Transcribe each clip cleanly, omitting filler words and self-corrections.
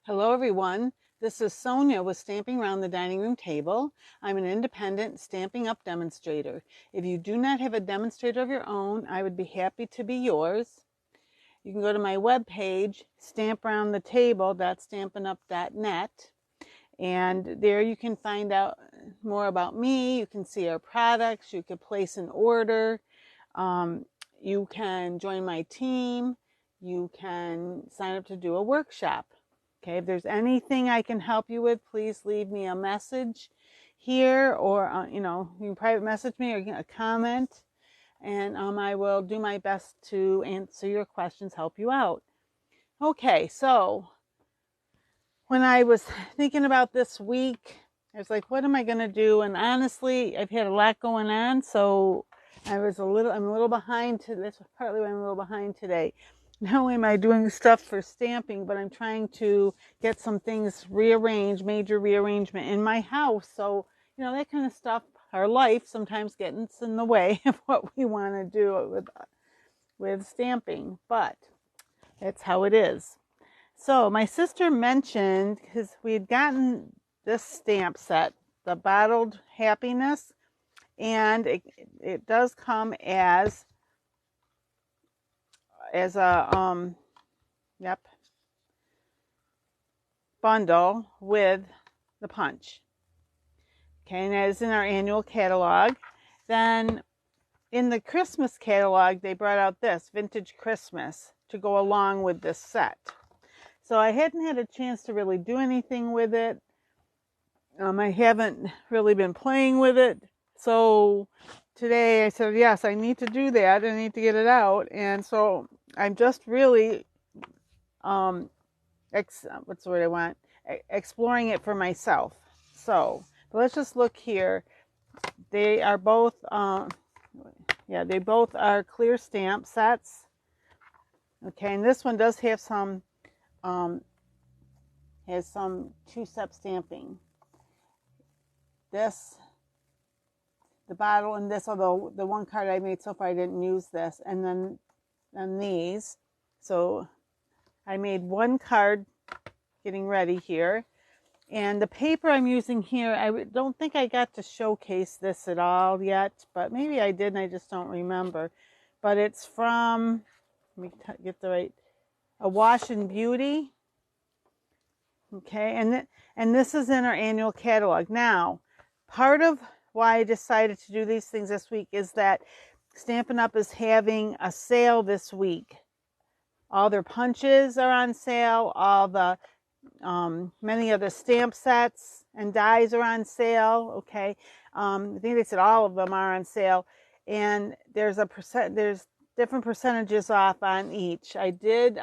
Hello everyone, this is Sonia with Stamping Around the Dining Room Table. I'm an independent Stampin' Up demonstrator. If you do not have a demonstrator of your own, I would be happy to be yours. You can go to my webpage, stamparoundthetable.stampinup.net, and there you can find out more about me. You can see our products, you can place an order, you can join my team, you can sign up to do a workshop. Okay, if there's anything I can help you with, please leave me a message here, or you can private message me or a comment, and I will do my best to answer your questions, help you out. Okay, so when I was thinking about this week, I was like, what am I going to do? And honestly, I've had a lot going on, so I'm a little behind. That's partly why I'm a little behind today. Not only am I doing stuff for stamping, but I'm trying to get some things rearranged, major rearrangement in my house. So, that kind of stuff, our life sometimes gets in the way of what we want to do with stamping, but that's how it is. So my sister mentioned, because we had gotten this stamp set, the Bottled Happiness, and it does come as a bundle with the punch. Okay, and that is in our annual catalog. Then in the Christmas catalog, they brought out this Vintage Christmas to go along with this set. So I hadn't had a chance to really do anything with it. I haven't really been playing with it. So today I said, yes, I need to do that. I need to get it out. And so I'm just really, what's the word I want? Exploring it for myself. So let's just look here. They are both, they both are clear stamp sets. Okay, and this one does have some, has some two-step stamping. This, the bottle, and this, although the one card I made so far I didn't use this, and then these. So I made one card getting ready here, and the paper I'm using here, I don't think I got to showcase this at all yet, but maybe I did and I just don't remember. But it's from, let me get the right, Awash and Beauty. Okay, and this is in our annual catalog. Now, part of why I decided to do these things this week is that Stampin' Up! Is having a sale this week. All their punches are on sale. All the many of the stamp sets and dies are on sale. Okay, I think they said all of them are on sale, and there's different percentages off on each. I did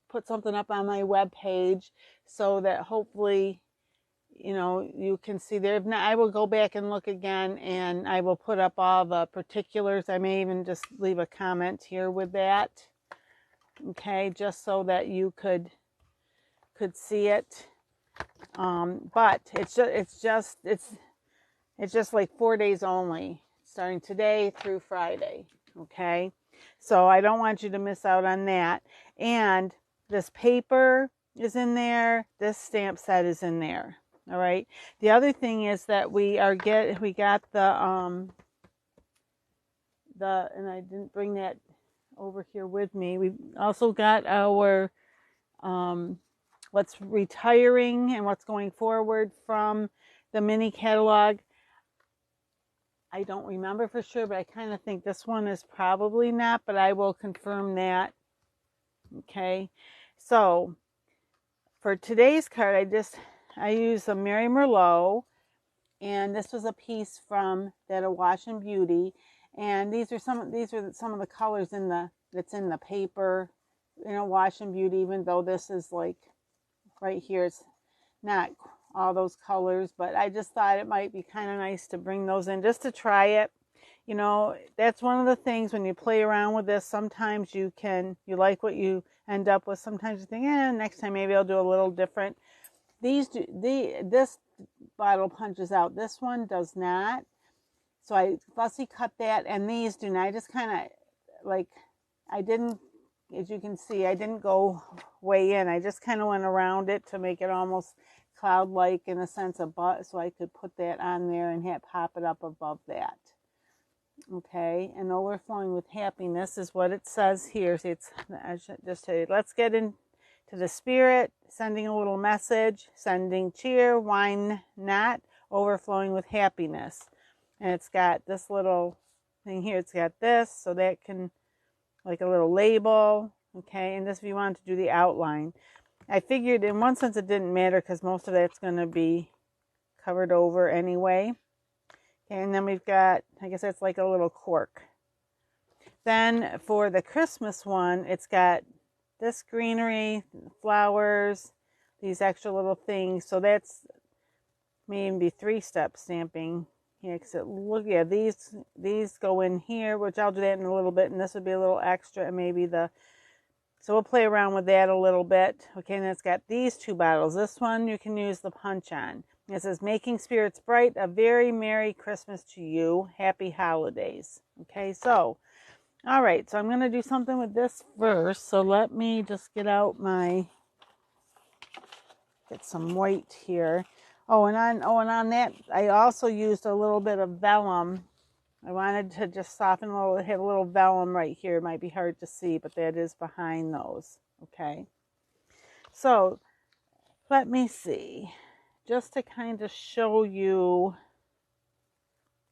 put something up on my web page so that hopefully you can see there. If not, I will go back and look again, and I will put up all the particulars. I may even just leave a comment here with that. Okay, just so that you could see it. But it's just like 4 days only, starting today through Friday. Okay, so I don't want you to miss out on that. And this paper is in there. This stamp set is in there. All right. The other thing is that we got the and I didn't bring that over here with me. We also got our what's retiring and what's going forward from the mini catalog. I don't remember for sure, but I kind of think this one is probably not, but I will confirm that. Okay. So for today's card, I used a Mary Merlot, and this was a piece from that Awash and Beauty, and these are some of the colors that's in the paper, Awash and Beauty. Even though this is like right here, it's not all those colors, but I just thought it might be kind of nice to bring those in just to try it. That's one of the things when you play around with this. Sometimes you like what you end up with. Sometimes you think, next time maybe I'll do a little different. This bottle punches out. This one does not. So I fussy cut that, and these do not. I just kind of I didn't as you can see, I didn't go way in. I just kind of went around it to make it almost cloud-like in a sense of butt, so I could put that on there and pop it up above that. Okay, and overflowing with happiness is what it says here. See, I should just tell you, let's get into the spirit, sending a little message, sending cheer, wine not, overflowing with happiness. And it's got this little thing here. It's got this, so that can, like a little label. Okay, and this if you want to do the outline. I figured in one sense it didn't matter because most of that's going to be covered over anyway. Okay, and then we've got, I guess that's like a little cork. Then for the Christmas one, it's got this greenery, flowers, these extra little things. So that's maybe 3-step stamping. Yeah, because these go in here, which I'll do that in a little bit, and this would be a little extra, and maybe so we'll play around with that a little bit. Okay, and it's got these 2 bottles. This one you can use the punch on. It says, making spirits bright, a very Merry Christmas to you. Happy holidays. Okay, so, all right, so I'm going to do something with this first. So let me just get some white here. And on that, I also used a little bit of vellum. I wanted to just soften a little, hit a little vellum right here. It might be hard to see, but that is behind those. Okay, so let me see. Just to kind of show you,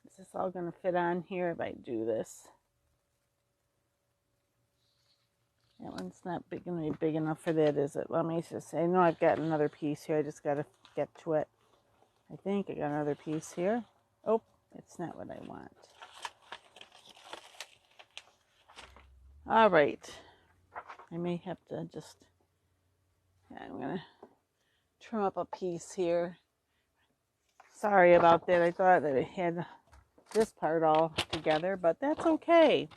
is this all going to fit on here if I do this? That one's not going to be big enough for that, is it? Let me just say, I know I've got another piece here. I just got to get to it. I think I got another piece here. Oh, it's not what I want. All right. I may have to just, I'm going to trim up a piece here. Sorry about that. I thought that I had this part all together, but that's okay.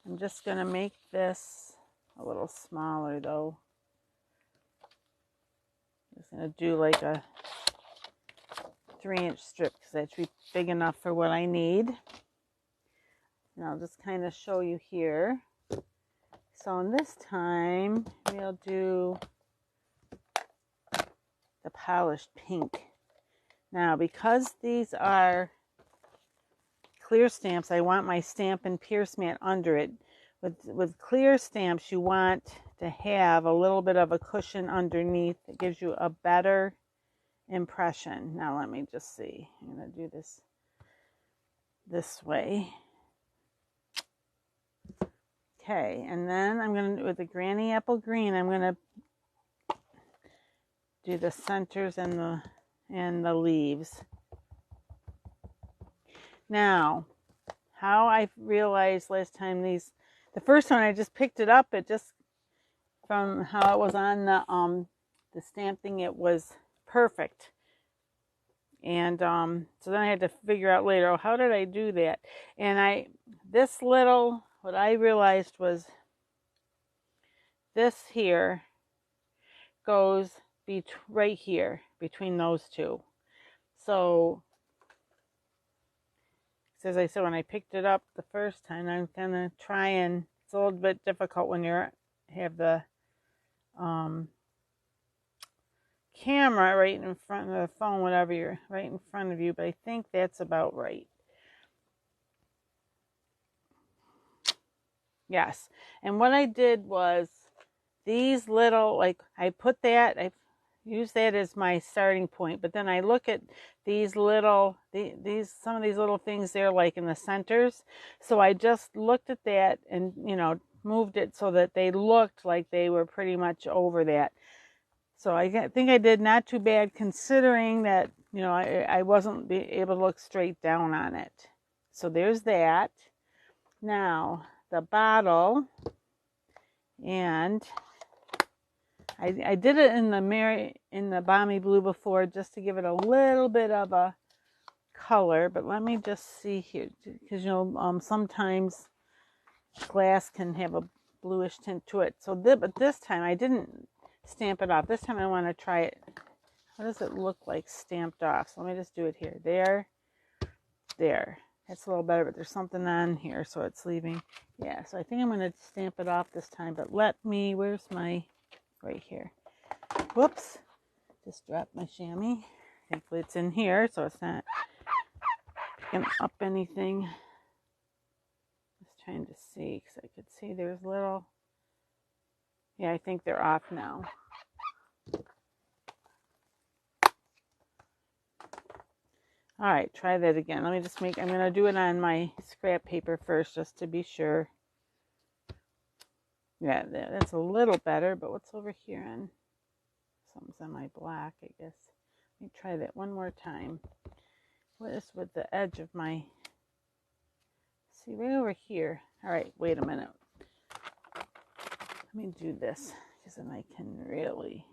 I'm just going to make this a little smaller though. I'm just going to do like a 3-inch strip because that should be big enough for what I need. And I'll just kind of show you here. So in this time, we'll do the polished pink. Now, because these are clear stamps, I want my Stampin' Pierce mat under it. With clear stamps, you want to have a little bit of a cushion underneath. It gives you a better impression. Now, let me just see. I'm going to do this way. Okay, and then I'm going to, with the Granny Apple Green, I'm going to do the centers and the leaves. Now, how I realized last time the first one I just picked it up, it just, from how it was on the stamp thing, it was perfect. And so then I had to figure out later, how did I do that? And what I realized was this here goes right here between those two. So, as I said, when I picked it up the first time, I'm gonna try, and it's a little bit difficult when you have the camera right in front of the phone, whatever, you're right in front of you, but I think that's about right. Yes, and what I did was these little, I use that as my starting point, but then I look at these little, some of these little things there, like in the centers. So I just looked at that and, moved it so that they looked like they were pretty much over that. So I think I did not too bad, considering that, I wasn't able to look straight down on it. So there's that. Now, the bottle, and I did it in the Balmy Blue before, just to give it a little bit of a color, but let me just see here, because sometimes glass can have a bluish tint to it. So but this time I didn't stamp it off. This time I want to try it. What does it look like stamped off? So let me just do it here. There. That's a little better, but there's something on here, so it's leaving. Yeah, so I think I'm going to stamp it off this time, but where's my, right here. Whoops, just dropped my chamois. Thankfully it's in here, so it's not picking up anything. Just trying to see, because I could see there's little, yeah, I think they're off now. All right, try that again. Let me just I'm going to do it on my scrap paper first, just to be sure. Yeah, that's a little better, but what's over here on? Something's on my black, I guess. Let me try that one more time. What is with the edge of my, see, right over here. All right, wait a minute. Let me do this, because then I can really,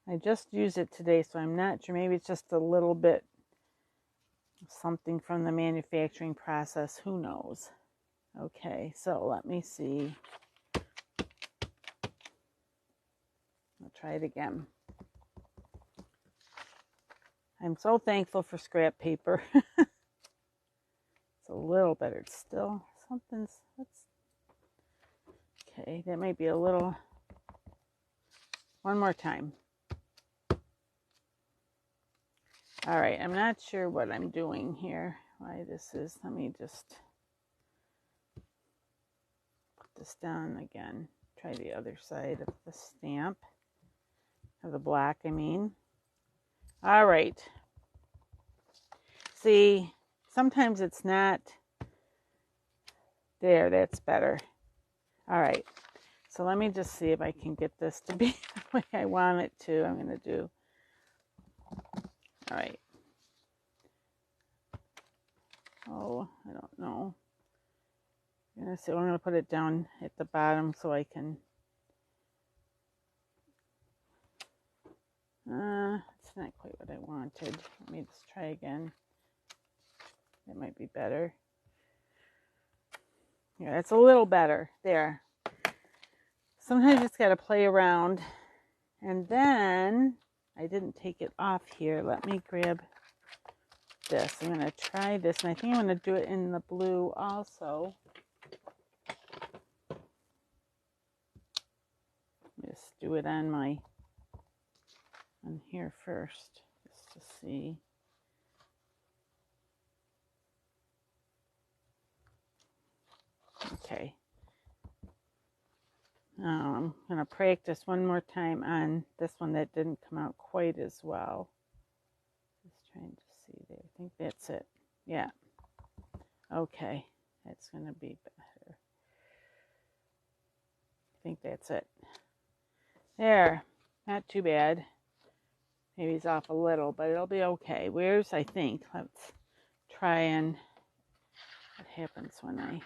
I just used it today, so I'm not sure. Maybe it's just a little bit of something from the manufacturing process. Who knows? Okay, so let me see. I'll try it again. I'm so thankful for scrap paper. It's a little better. It's still, okay, that might be a little, one more time. All right, I'm not sure what I'm doing here, why this is. Let me just put this down again. Try the other side of the stamp, of the black, I mean. All right. See, sometimes it's not there. That's better. All right. So let me just see if I can get this to be the way I want it to. I'm going to do. All right. Oh, I don't know. I'm going to see. I'm going to put it down at the bottom so I can. It's not quite what I wanted. Let me just try again. That might be better. Yeah, it's a little better. There. Sometimes you just got to play around. And then, I didn't take it off here. Let me grab this. I'm going to try this. And I think I'm going to do it in the blue also. Just do it on here first. Just to see. Okay. I'm going to practice one more time on this one that didn't come out quite as well. Just trying to see there. I think that's it. Yeah. Okay. That's going to be better. I think that's it. There. Not too bad. Maybe it's off a little, but it'll be okay. Where's, I think, let's try and what happens when I...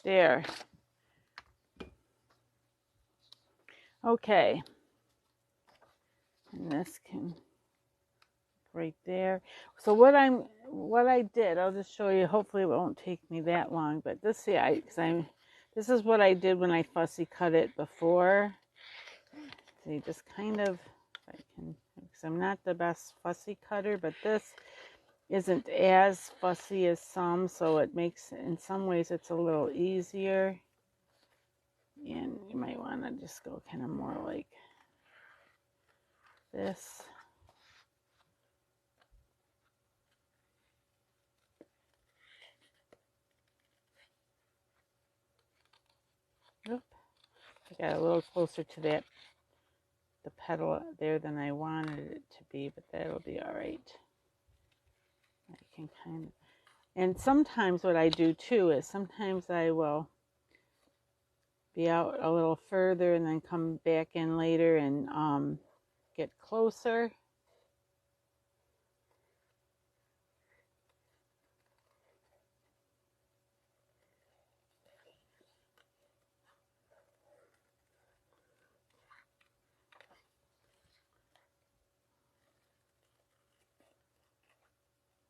There. Okay. And this can right there. So what I did, I'll just show you. Hopefully it won't take me that long, but this this is what I did when I fussy cut it before. See, just kind of, if I can, because I'm not the best fussy cutter, but this isn't as fussy as some, so it makes, in some ways, it's a little easier. And you might want to just go kind of more like this. Oop. I got a little closer to the petal there than I wanted it to be, but that'll be all right. I can kind of, and sometimes what I do too is sometimes I will be out a little further and then come back in later and get closer.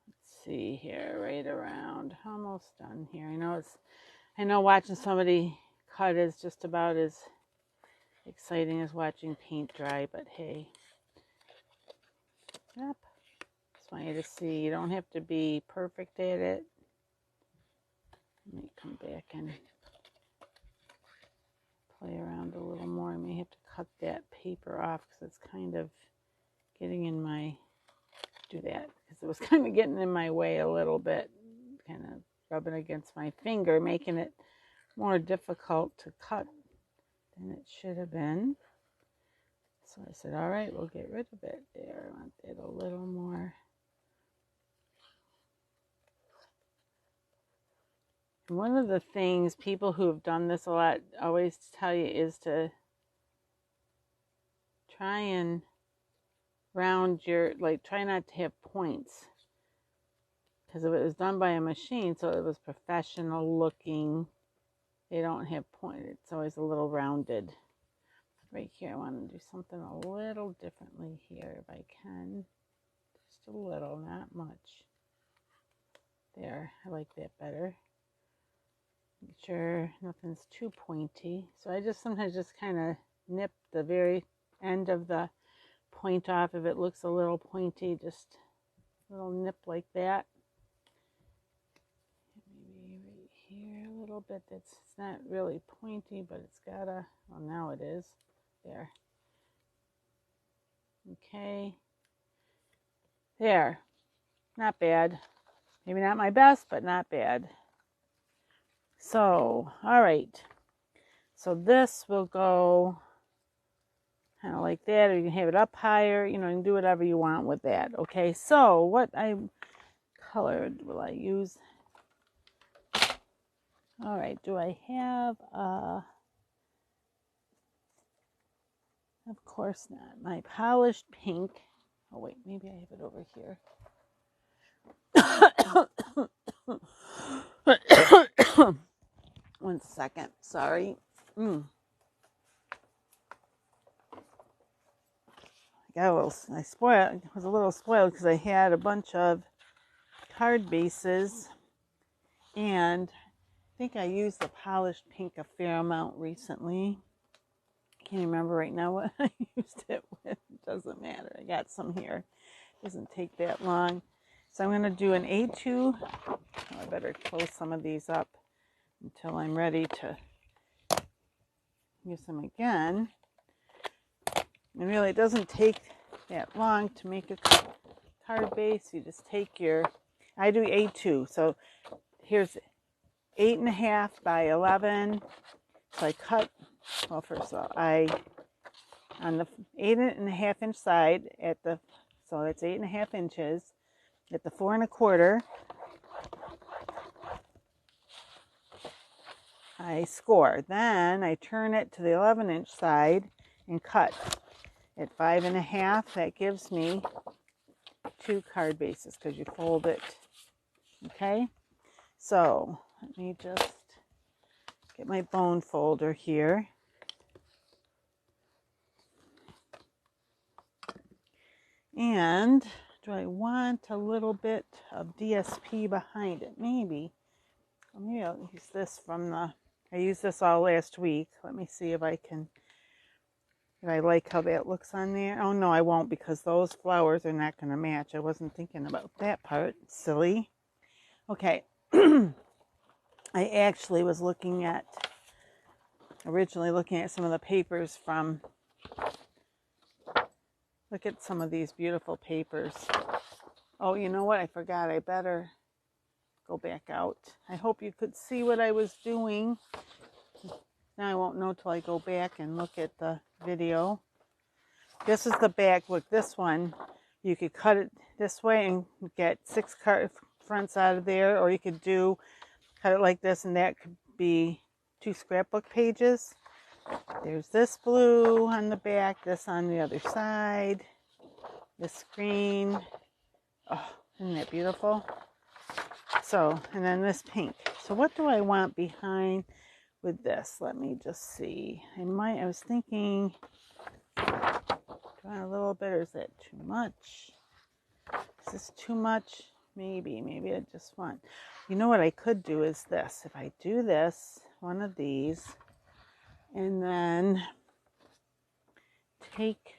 Let's see here, right around, almost done here. I know I know watching somebody cut is just about as exciting as watching paint dry, but hey. Yep. Just want you to see, you don't have to be perfect at it. Let me come back and play around a little more. I may have to cut that paper off because it's kind of getting in my, do that, because it was kind of getting in my way a little bit, kind of rubbing against my finger, making it more difficult to cut than it should have been. So I said, all right, we'll get rid of it there. I want it a little more. And one of the things people who have done this a lot always tell you is to try and round your, like, try not to have points. Because if it was done by a machine, so it was professional looking, they don't have points. It's always a little rounded. Right here, I want to do something a little differently here if I can. Just a little, not much. There, I like that better. Make sure nothing's too pointy. So I just sometimes just kind of nip the very end of the point off. If it looks a little pointy, just a little nip like that. Maybe right here a little bit. It's not really pointy, but it's got a, well, now it is. There. Okay. There. Not bad. Maybe not my best, but not bad. So, all right. So this will go kind of like that, or you can have it up higher. You know, you can do whatever you want with that. Okay. So what colored will I use? All right. Do I have of course not. My polished pink. Oh, wait, maybe I have it over here. 1 second. Sorry. I was a little spoiled because I had a bunch of card bases, and I think I used the polished pink a fair amount recently. Can't remember right now what I used it with. It doesn't matter. I got some here. It doesn't take that long. So I'm going to do an A2. Oh, I better close some of these up until I'm ready to use them again. And really, it doesn't take that long to make a card base. You just take your, I do A2. So here's 8.5 by 11. So I cut, well, first of all, on the 8.5 inch side at the, so that's 8.5 inches at the 4 1/4. I score. Then I turn it to the 11 inch side and cut at 5.5. That gives me 2 card bases because you fold it. Okay. So let me just get my bone folder here. And do I want a little bit of DSP behind it? Maybe. Maybe I'll use this from the, I used this all last week. Let me see if I can, if I like how that looks on there. Oh no, I won't, because those flowers are not going to match. I wasn't thinking about that part. Silly. Okay. I actually was originally looking at some of the papers from, look at some of these beautiful papers. Oh, you know what? I forgot. I better go back out. I hope you could see what I was doing. Now I won't know till I go back and look at the video. This is the back. Look, this one, you could cut it this way and get 6 card fronts out of there, or you could cut it like this, and that could be 2 scrapbook pages. There's this blue on the back, this on the other side, this green. Oh, isn't that beautiful? So, and then this pink. So what do I want behind with this? Let me just see. I was thinking, do I want a little bit, or is that too much? Is this too much? maybe I just want, you know what I could do is this. If I do this, one of these, and then take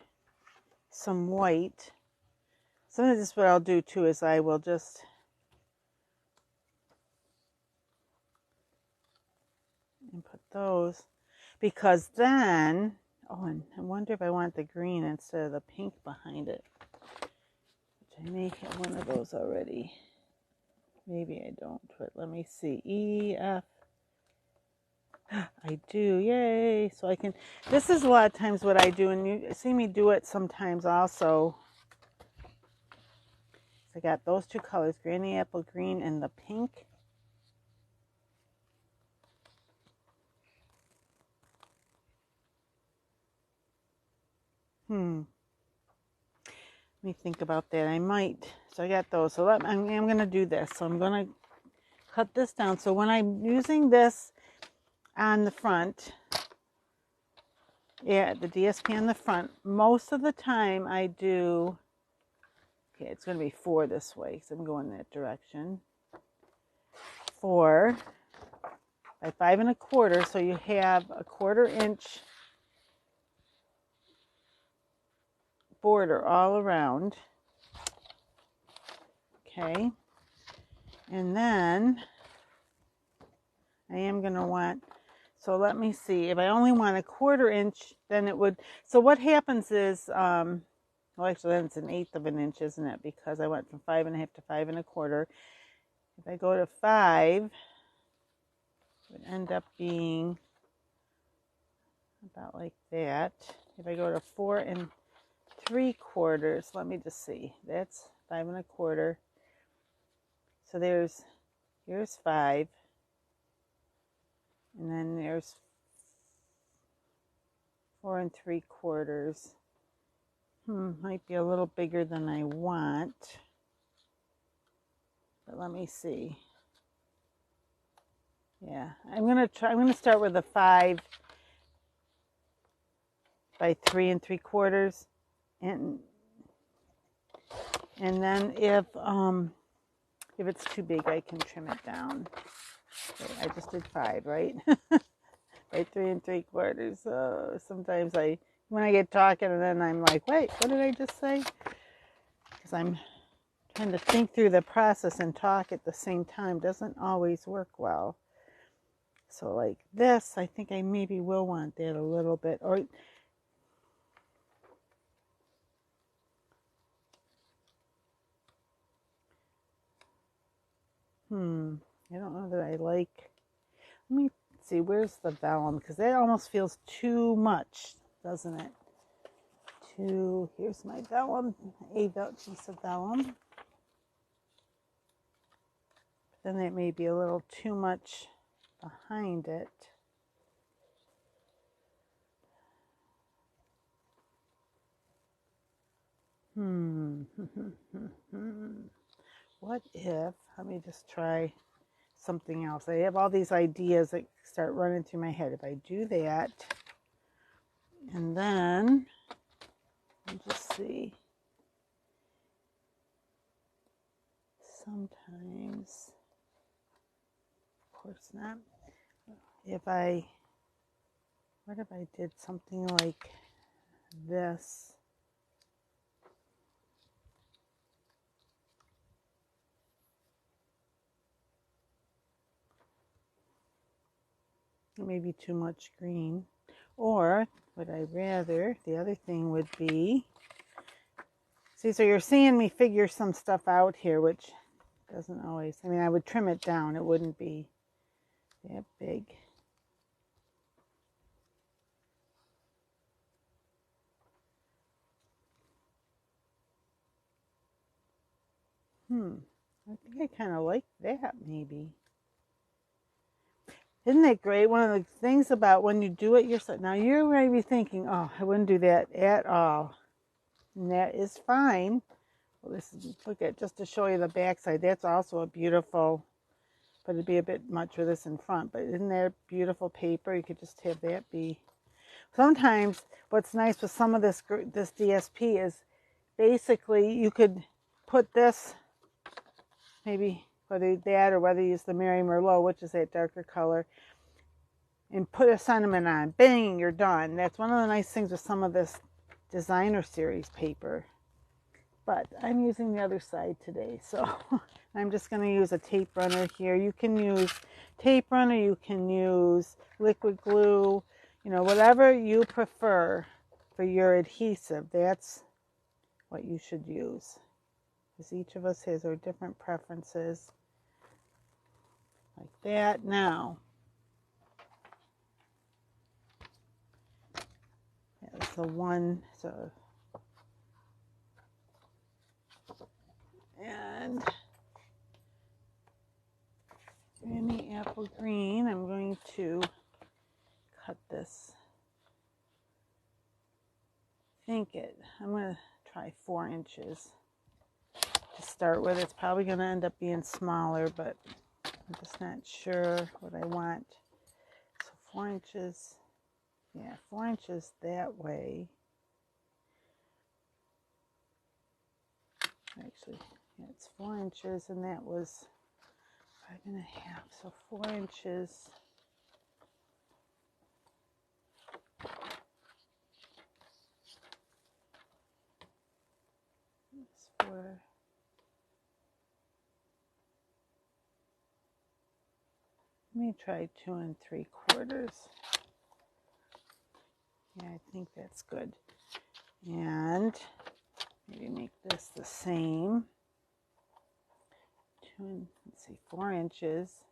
some white. Sometimes this is what I'll do too, is I will just and put those, because then, oh, and I wonder if I want the green instead of the pink behind it, which I may have one of those already. Maybe I don't, but let me see. E, F. I do, yay. So I can, this is a lot of times what I do, and you see me do it sometimes also. I got those two colors, Granny Apple Green and the pink. Let me think about that. I might. So I got those. So I'm going to do this. So I'm going to cut this down. So when I'm using this on the front, yeah, the DSP on the front, most of the time I do, okay, it's going to be 4 this way because I'm going that direction. 4 by 5 1/4. So you have a 1/4 inch border all around. Okay. And then I am going to want, so let me see, if I only want a 1/4 inch, then it would, so what happens is, well, actually then it's 1/8 of an inch, isn't it? Because I went from 5 1/2 to 5 1/4. If I go to 5, it would end up being about like that. If I go to 4 3/4, let me just see, that's 5 1/4. So here's 5, and then there's 4 3/4. Might be a little bigger than I want, but let me see. Yeah, I'm gonna start with a 5 by 3 3/4, and then if it's too big, I can trim it down. Okay, I just did 5, right? By 3 3/4. So sometimes when I get talking, and then I'm like, wait, what did I just say? Because I'm trying to think through the process and talk at the same time doesn't always work well. So like this, I think I maybe will want that a little bit, or I don't know that I like, let me see, where's the vellum? Because that almost feels too much, doesn't it? Here's my vellum, a piece of vellum. Then that may be a little too much behind it. What if, let me just try something else. I have all these ideas that start running through my head. If I do that, and then, let me just see. Sometimes, of course not. What if I did something like this? Maybe too much green. Or would I rather, the other thing would be, see, so you're seeing me figure some stuff out here, which doesn't always, I mean, I would trim it down. It wouldn't be that big. I think I kind of like that, maybe. Isn't that great? One of the things about when you do it yourself, now you're going to be thinking, oh, I wouldn't do that at all. And that is fine. Well, this is, look at, just to show you the back side, that's also a beautiful, but it'd be a bit much for this in front. But isn't that beautiful paper? You could just have that be. Sometimes what's nice with some of this DSP is basically you could put this maybe whether that or whether you use the Mary Merlot, which is that darker color, and put a sentiment on. Bang, you're done. That's one of the nice things with some of this designer series paper. But I'm using the other side today, so I'm just going to use a tape runner here. You can use tape runner, you can use liquid glue, you know, whatever you prefer for your adhesive, that's what you should use. Because each of us has our different preferences. Like that. Now, that's the one, so, and Granny Apple Green, I'm going to cut this. I'm going to try 4 inches to start with. It's probably going to end up being smaller, but I'm just not sure what I want. So 4 inches, yeah, 4 inches that way. Actually, yeah, it's 4 inches, and that was 5.5, so 4 inches. Let me try 2 3/4. Yeah, I think that's good. And maybe make this the same. 4 inches.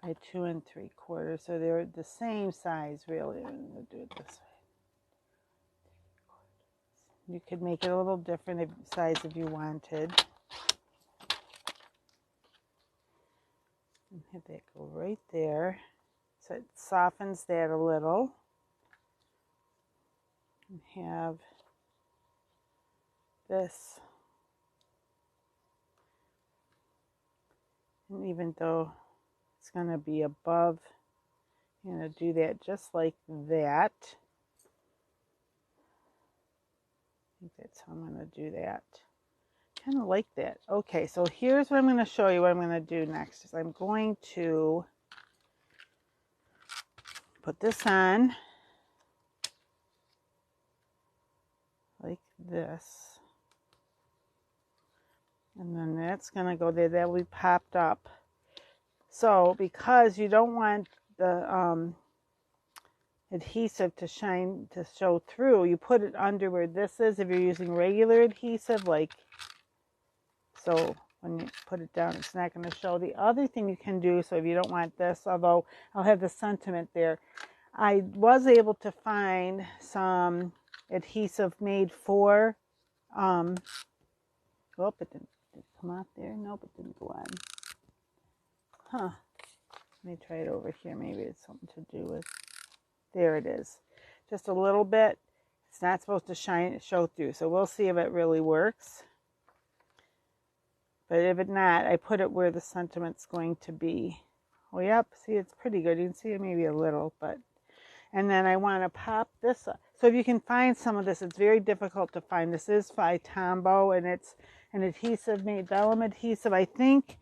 By 2 3/4, so they're the same size, really. I'm going to do it this way. You could make it a little different size if you wanted. And have that go right there, so it softens that a little. And have this. And even though it's going to be above, I'm going to do that just like that. I think that's how I'm going to do that. Kind of like that. Okay, so here's what I'm going to show you. What I'm going to do next is I'm going to put this on like this, and then that's going to go there. That will be popped up. So because you don't want the adhesive to show through, you put it under where this is. If you're using regular adhesive, like so, when you put it down, it's not going to show. The other thing you can do, so if you don't want this, although I'll have the sentiment there, I was able to find some adhesive made for, oh, it didn't come out there. Nope, it didn't go on. Huh. Let me try it over here. Maybe it's something to do with, there it is. Just a little bit. It's not supposed to show through, so we'll see if it really works. But if it's not, I put it where the sentiment's going to be. Oh, yep. See, it's pretty good. You can see it maybe a little, but. And then I want to pop this up. So if you can find some of this, it's very difficult to find. This is by Tombow, and it's an adhesive made, vellum adhesive. I think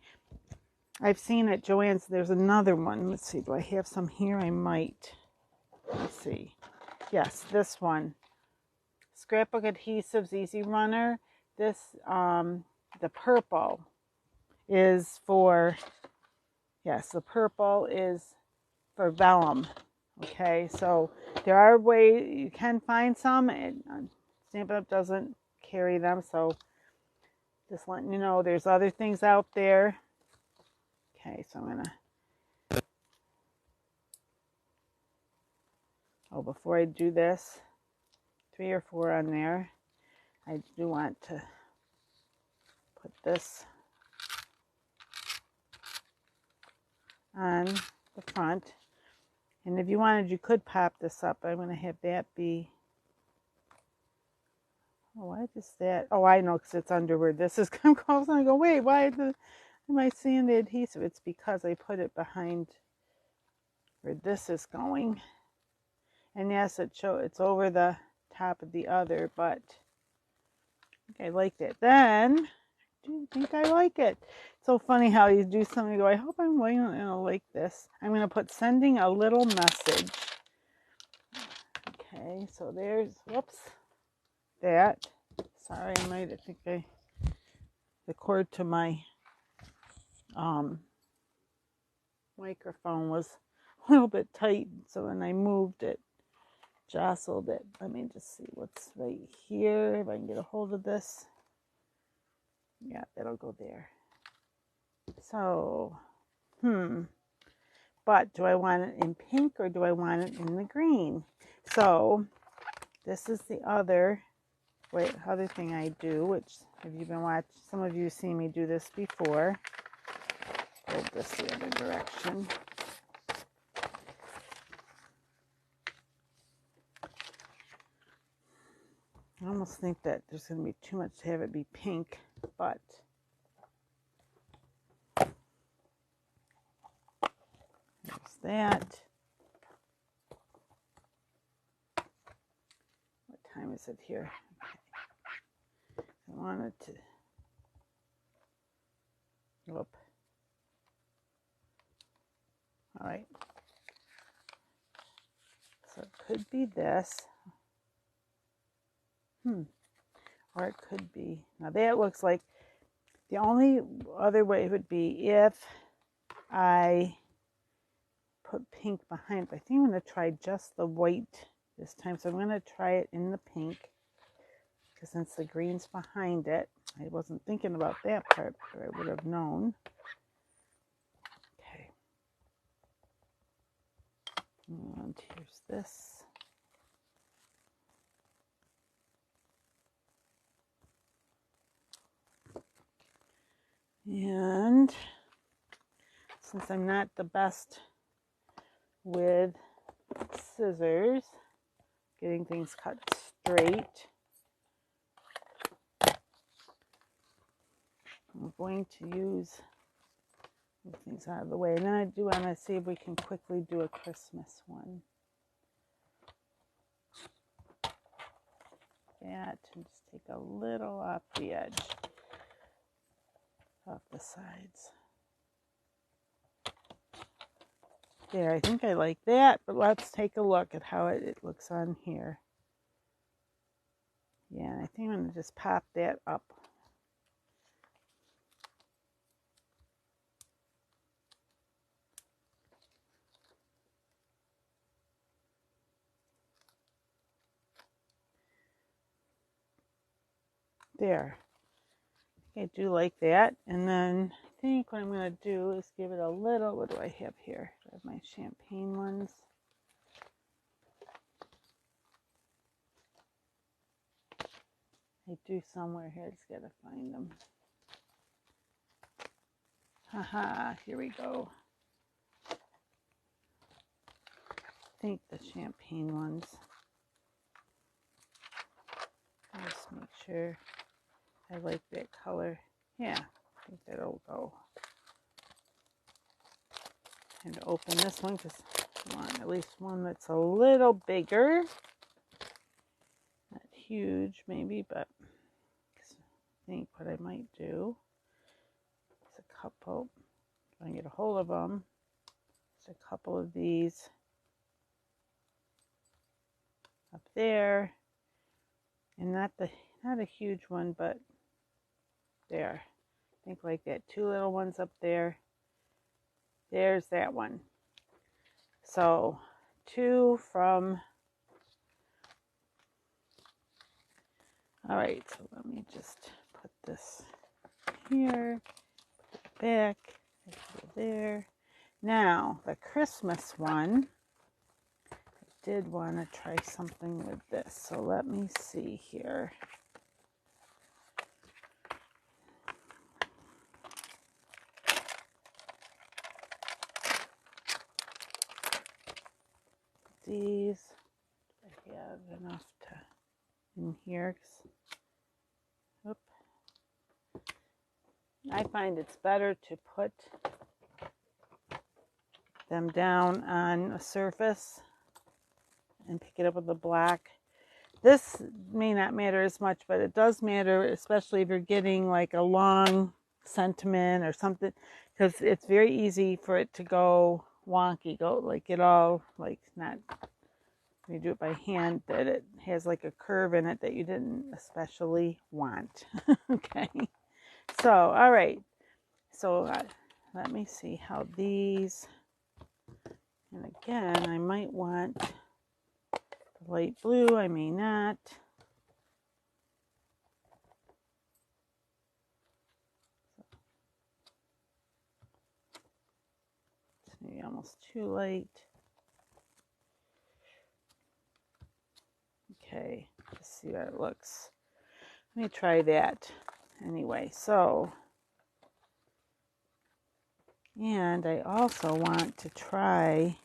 I've seen at Joann's. There's another one. Let's see. Do I have some here? I might. Let's see. Yes, this one. Scrapbook Adhesives Easy Runner. This, the purple is for, yes, the purple is for vellum. Okay, so there are ways you can find some, and Stampin' Up doesn't carry them, so just letting you know there's other things out there. Okay, so I'm gonna, oh, before I do this, 3 or 4 on there, I do want to put this on the front. And if you wanted, you could pop this up. I'm going to have that be, oh, why is that? Oh, I know, because it's under where this is. I'm going to go, wait, why am I seeing the adhesive? It's because I put it behind where this is going. And yes, it's over the top of the other, but think I liked it. Then, do you think I like it? It's so funny how you do something and go, I hope I'm going to like this. I'm going to put sending a little message. Okay, so there's, whoops, that. Sorry, I think the cord to my microphone was a little bit tight, so when I moved it, jostled it. Let me just see what's right here, if I can get a hold of this. Yeah, that'll go there. So, but do I want it in pink or do I want it in the green? So this is the other thing I do, which if you've been watching, some of you see me do this before. Hold this the other direction. I almost think that there's going to be too much to have it be pink, but there's that. What time is it here? Okay. I wanted to, whoop. All right. So it could be this. Or it could be, now that looks like, the only other way would be if I put pink behind, but I think I'm going to try just the white this time. So I'm going to try it in the pink, because since the green's behind it, I wasn't thinking about that part, but I would have known. Okay. And here's this. And since I'm not the best with scissors, getting things cut straight, I'm going to move things out of the way. And then I do want to see if we can quickly do a Christmas one. That, and just take a little off the edge, off the sides. There, I think I like that, but let's take a look at how it looks on here. Yeah, I think I'm going to just pop that up. There. I do like that. And then I think what I'm going to do is give it a little, what do I have here? I have my champagne ones. I do somewhere here. I just got to find them. Haha, here we go. I think the champagne ones. Just make sure I like that color. Yeah, I think that'll go. And open this one because I want at least one that's a little bigger. Not huge maybe, but I think what I might do is a couple, if I can get a hold of them, just a couple of these up there. And not a huge one, but there. I think like that. Two little ones up there. There's that one. So 2 from, all right, so let me just put this here, put it back, there. Now, the Christmas one, I did want to try something with this. So let me see here. These, I have enough to in here. Oop. I find it's better to put them down on a surface and pick it up with the black This may not matter as much, but it does matter, especially if you're getting like a long sentiment or something, because it's very easy for it to go wonky, go like it all like not, when you do it by hand, that it has like a curve in it that you didn't especially want. Okay, so all right, so let me see how these, and again I might want the light blue, I may not. It's maybe almost too light. Okay, let's see how it looks. Let me try that anyway. So, and I also want to try,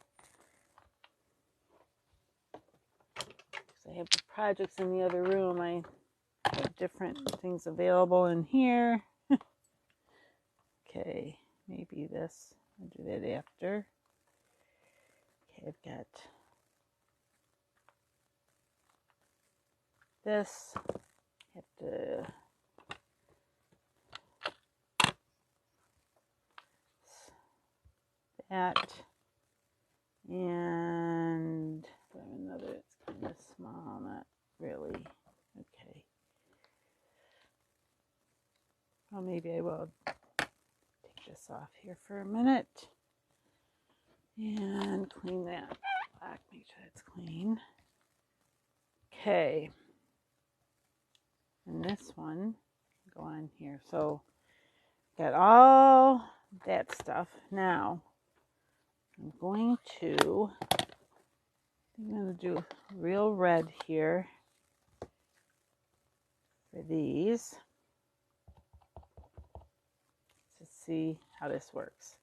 because I have the projects in the other room, I have different things available in here. Okay, maybe this, I'll do that after. Okay, I've got this, have to that, and another, it's kind of small, not really. Okay. Well, maybe I will take this off here for a minute and clean that back, make sure it's clean. Okay. And this one, go on here. So, got all that stuff. Now, I'm going to do real red here for these to see how this works.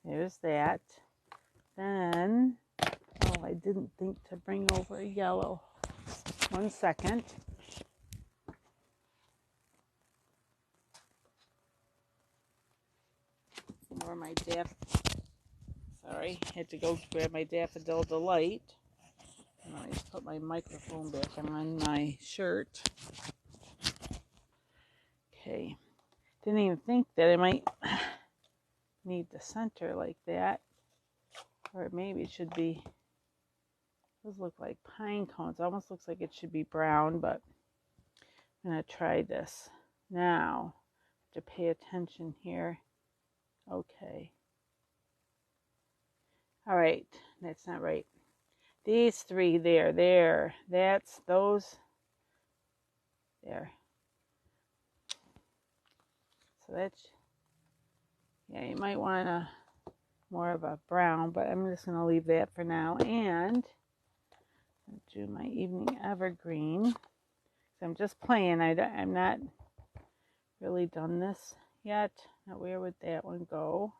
There's that. Then, oh, I didn't think to bring over yellow. 1 second. Or my sorry, had to go grab my Daffodil Delight. And I just put my microphone back on my shirt. Okay. Didn't even think that I might need the center like that. Or maybe it should be, those look like pine cones. Almost looks like it should be brown, but I'm going to try this. Now, I have to pay attention here. Okay. All right, that's not right. These three there, that's those, there. So that's, yeah, you might want more of a brown, but I'm just going to leave that for now. And I'll do my evening evergreen. So I'm just playing. I'm not really done this yet. Now, where would that one go?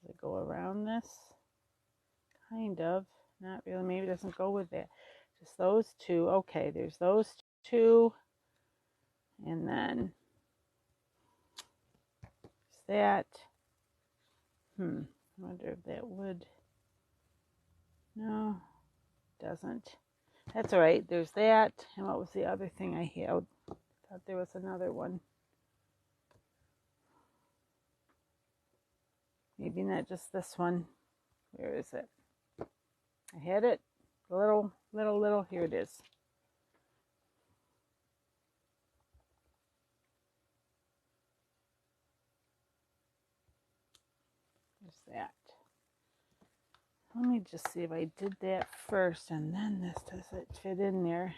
Does it go around this? Kind of. Not really. Maybe it doesn't go with that. Just those two. Okay, there's those two. And then that. I wonder if that would. No, doesn't. That's all right. There's that. And what was the other thing I had? I thought there was another one. Maybe not just this one. Where is it? I had it. Little. Here it is. There's that. Let me just see if I did that first and then this. Does it fit in there?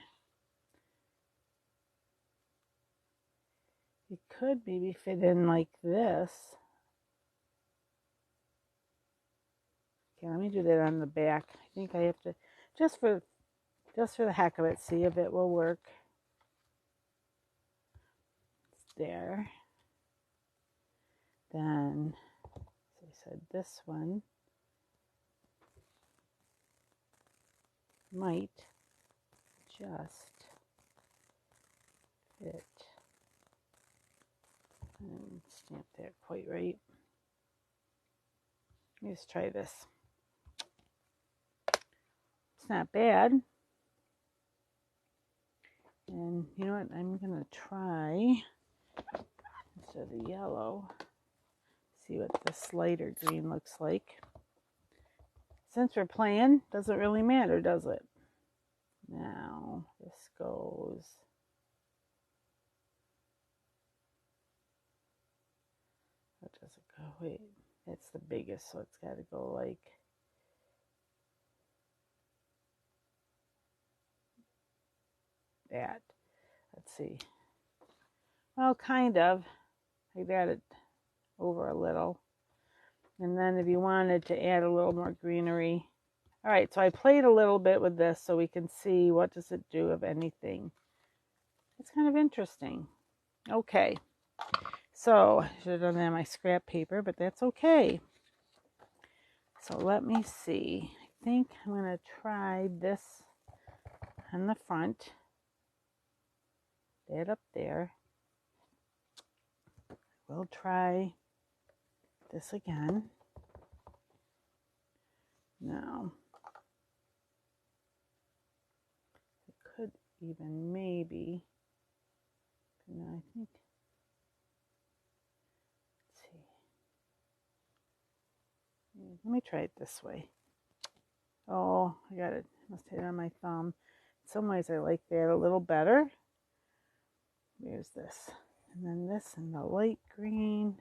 It could maybe fit in like this. Okay, let me do that on the back. I think I have to, just for the heck of it, see if it will work. It's there. Then, so I said this one might just fit. I didn't stamp that quite right. Let's try this. that's not bad. And you know what? I'm going to try, instead of the yellow, see what this lighter green looks like. Since we're playing, doesn't really matter, does it? Now, this goes... What does it go? Wait, it's the biggest, so it's got to go like... that. Let's see. Well, kind of. I got it over a little. And then if you wanted to add a little more greenery. All right, so I played a little bit with this so we can see what does it do, if anything. It's kind of interesting. Okay. So I should have done that on my scrap paper, but that's okay. So let me see. I think I'm going to try this on the front. That up there. We'll try this again. Now, it could even maybe, no, I think, let's see. Let me try it this way. Oh, I got it. Must hit it on my thumb. In some ways, I like that a little better. There's this. And then this in the light green.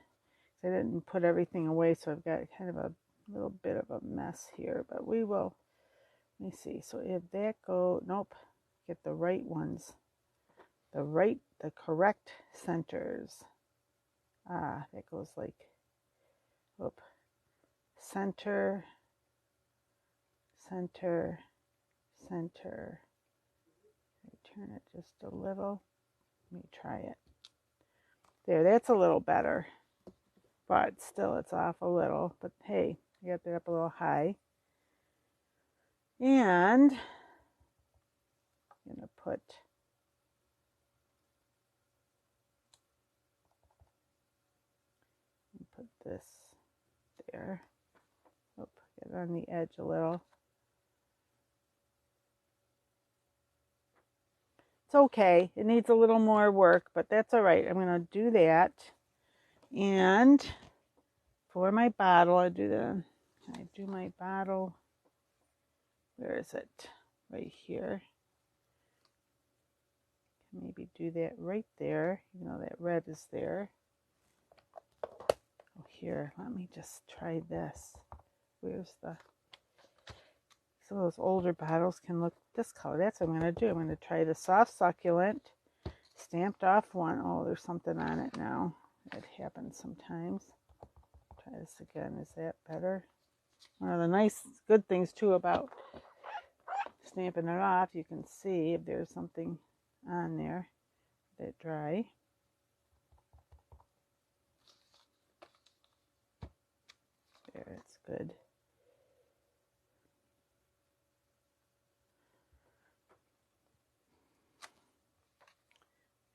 I didn't put everything away, so I've got kind of a little bit of a mess here, but we will. Let me see. So if that go, nope, get the right ones. The correct centers. Ah, that goes like, whoop, center, center, center. Turn it just a little. Let me try it. There, that's a little better. But still, it's off a little. But hey, I got that up a little high. And I'm going to put this there. Oh, get it on the edge a little. It's okay. It needs a little more work, but that's all right. I'm going to do that. And for my bottle, I do my bottle. Where is it? Right here. Maybe do that right there, even though that red is there. Oh, here, let me just try this. Where's the... Some of those older bottles can look this color. That's what I'm going to do. I'm going to try the soft succulent, stamped off one. Oh, there's something on it now. That happens sometimes. Try this again. Is that better? One of the nice, good things too about stamping it off, you can see if there's something on there. Let it dry. There, it's good.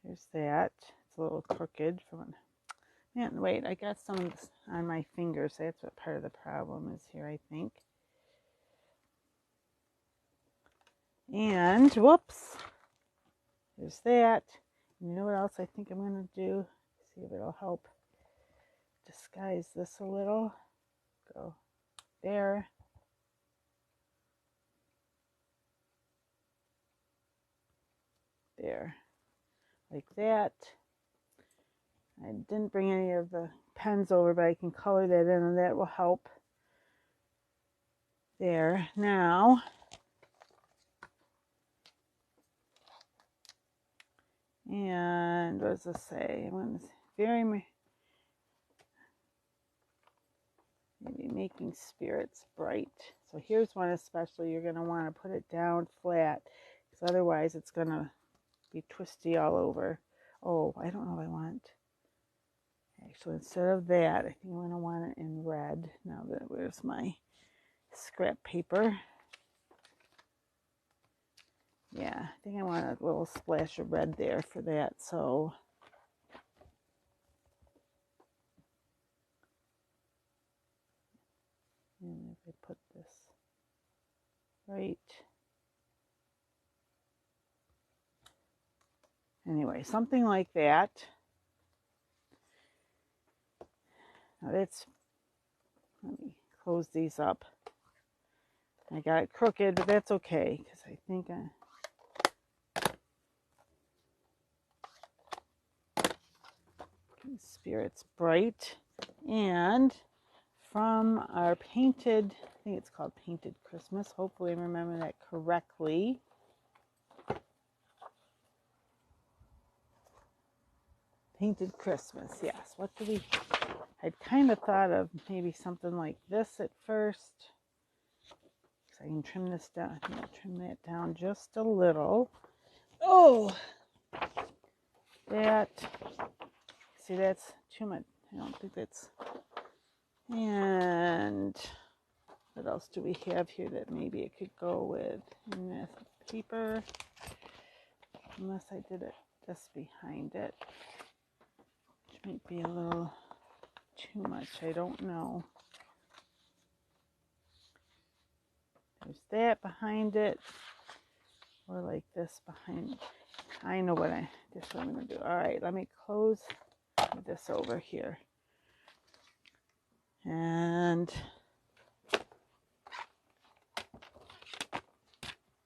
There's that. It's a little crooked. Man, wait, I got some on my fingers. That's what part of the problem is here, I think. And, whoops. There's that. And you know what else I think I'm going to do? See if it'll help disguise this a little. Go there. There. Like that. I didn't bring any of the pens over, but I can color that in and that will help. There. Now, and what does this say? I'm going to maybe making spirits bright. So here's one especially. You're going to want to put it down flat, because otherwise it's going to be twisty all over. Oh, I don't know if I want... Actually, instead of that, I think I'm going to want it in red. Now, where's my scrap paper? Yeah, I think I want a little splash of red there for that. So, and if I put this right Anyway, something like that. Now let me close these up. I got it crooked, but that's okay, because I think Spirit's Bright. And from our painted, I think it's called Painted Christmas. Hopefully I remember that correctly. Painted Christmas, yes. What do we, I'd kind of thought of maybe something like this at first. So I can trim this down. I'm going to trim that down just a little. Oh, that, see, that's too much. I don't think that's, and what else do we have here that maybe it could go with in this paper? Unless I did it just behind it, which might be a little too much. I don't know. There's that behind it, or like this behind. I know what I'm going to do. All right, let me close this over here. And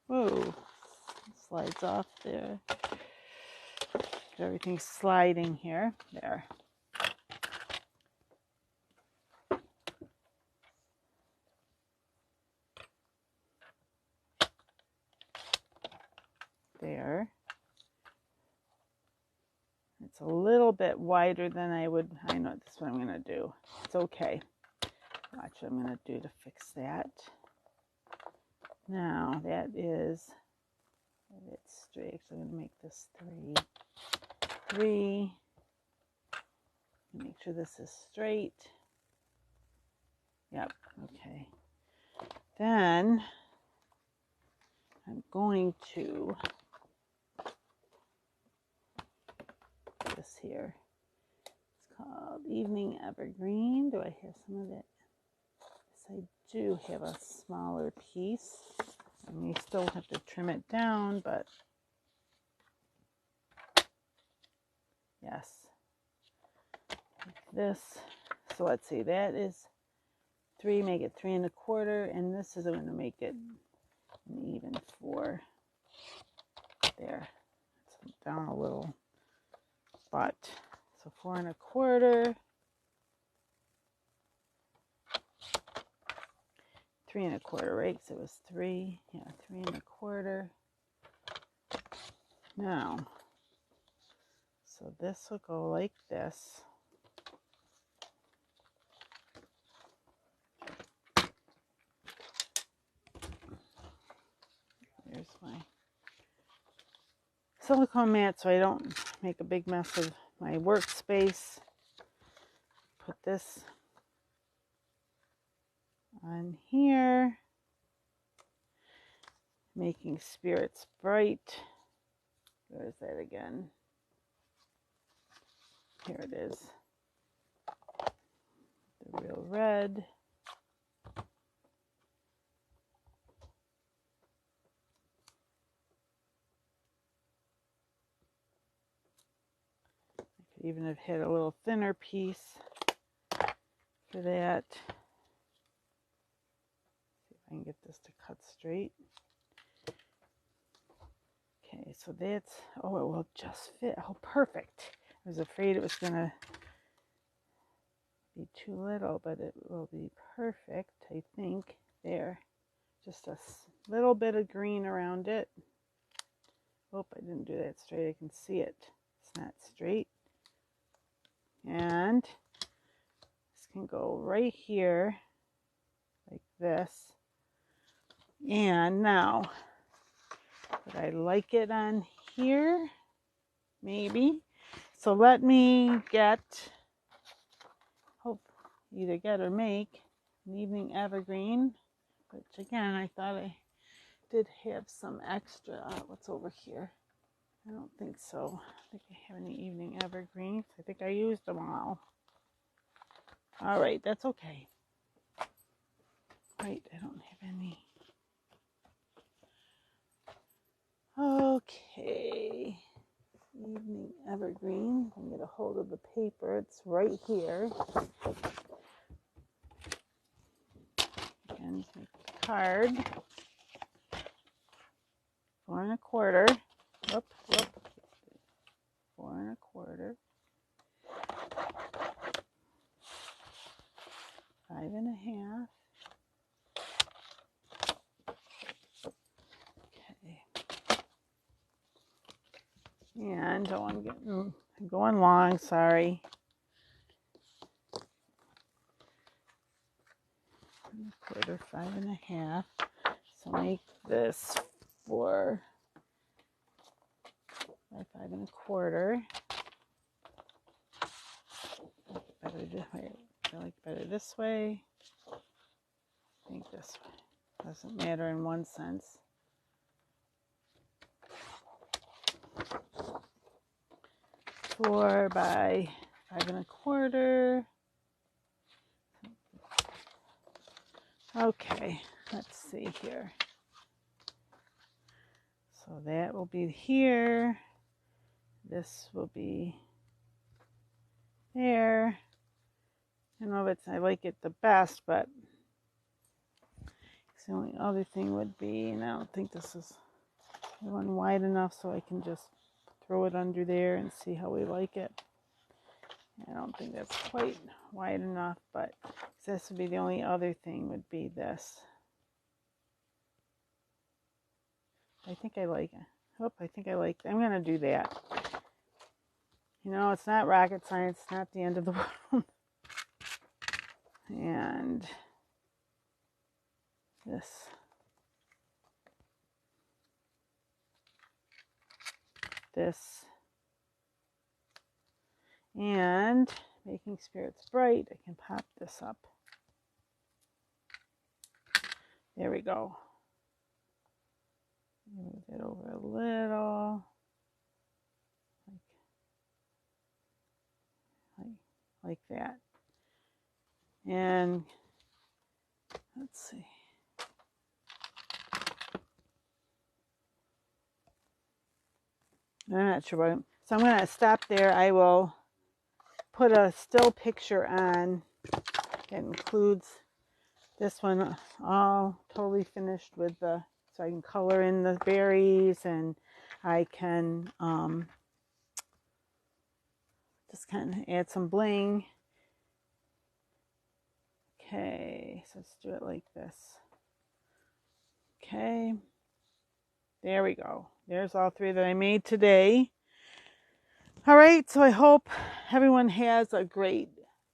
whoa, slides off there. Everything's sliding here. There. There. It's a little bit wider than I know that's what I'm going to do. It's okay. Watch what I'm going to do to fix that. Now that is, it's straight. So I'm going to make this 3. Make sure this is straight. Yep, okay. Then I'm going to this here. It's called Evening Evergreen. Do I have some of that? Yes, I do have a smaller piece. I may still have to trim it down, but yes. Like this. So let's see, that is 3, make it 3 1/4, and this is going to make it an even 4. There. It's down a little. But so 4 1/4, 3 1/4, right? So it was 3, yeah, 3 1/4. Now, so this will go like this. There's my silicone mat so I don't make a big mess of my workspace. Put this on here. Making Spirits Bright. Where is that again? Here it is. The real red. Even have had a little thinner piece for that. See if I can get this to cut straight. Okay, so that's, oh, it will just fit. Oh, perfect. I was afraid it was going to be too little, but it will be perfect, I think. There. Just a little bit of green around it. Hope I didn't do that straight. I can see it. It's not straight. And this can go right here like this. And now, would I like it on here? Maybe. So let me get, either get or make an Evening Evergreen, which again, I thought I did have some extra. What's over here? I don't think so. I think I have any Evening Evergreens. I think I used them all. All right, that's okay. Right, I don't have any. Okay. Evergreen. I can get a hold of the paper. It's right here. And make the card. 4 1/4. Whoop. 4 1/4. 5 1/2. Okay. And I'm going long, sorry. 1/4, 5 1/2. So make this 4 by 5 1/4. Better this way. I like better this way. I think this way. Doesn't matter in one sense. 4 by 5 1/4. Okay, let's see here. So that will be here. This will be there. I like it the best, but the only other thing would be, and I don't think this is one wide enough, so I can just throw it under there and see how we like it. I don't think that's quite wide enough, but this would be the only other thing would be this. I think I like it. I think I like it. I'm going to do that. It's not rocket science. It's not the end of the world. And this. And making spirits bright, I can pop this up. There we go. Move it over a little. Like that. And let's see. I'm not sure what so I'm going to stop there. I will put a still picture on that includes this one all totally finished with so I can color in the berries, and I can just kind of add some bling. Okay, so let's do it like this. Okay, there we go. There's all 3 that I made today. All right, so I hope everyone has a great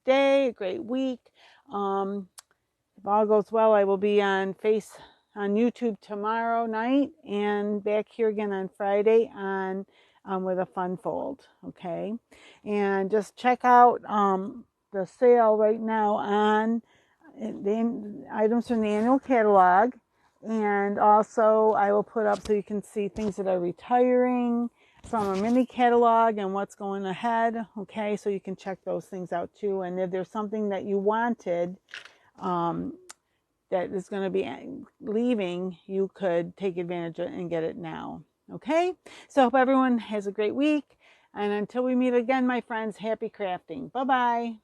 day, a great week. If all goes well, I will be on YouTube tomorrow night and back here again on Friday with a fun fold. Okay, and just check out the sale right now on the items from the annual catalog, and also I will put up so you can see things that are retiring from a mini catalog and what's going ahead. Okay, so you can check those things out too, and if there's something that you wanted that is going to be leaving, you could take advantage of it and get it now. Okay, so I hope everyone has a great week, and until we meet again, my friends, happy crafting. Bye bye.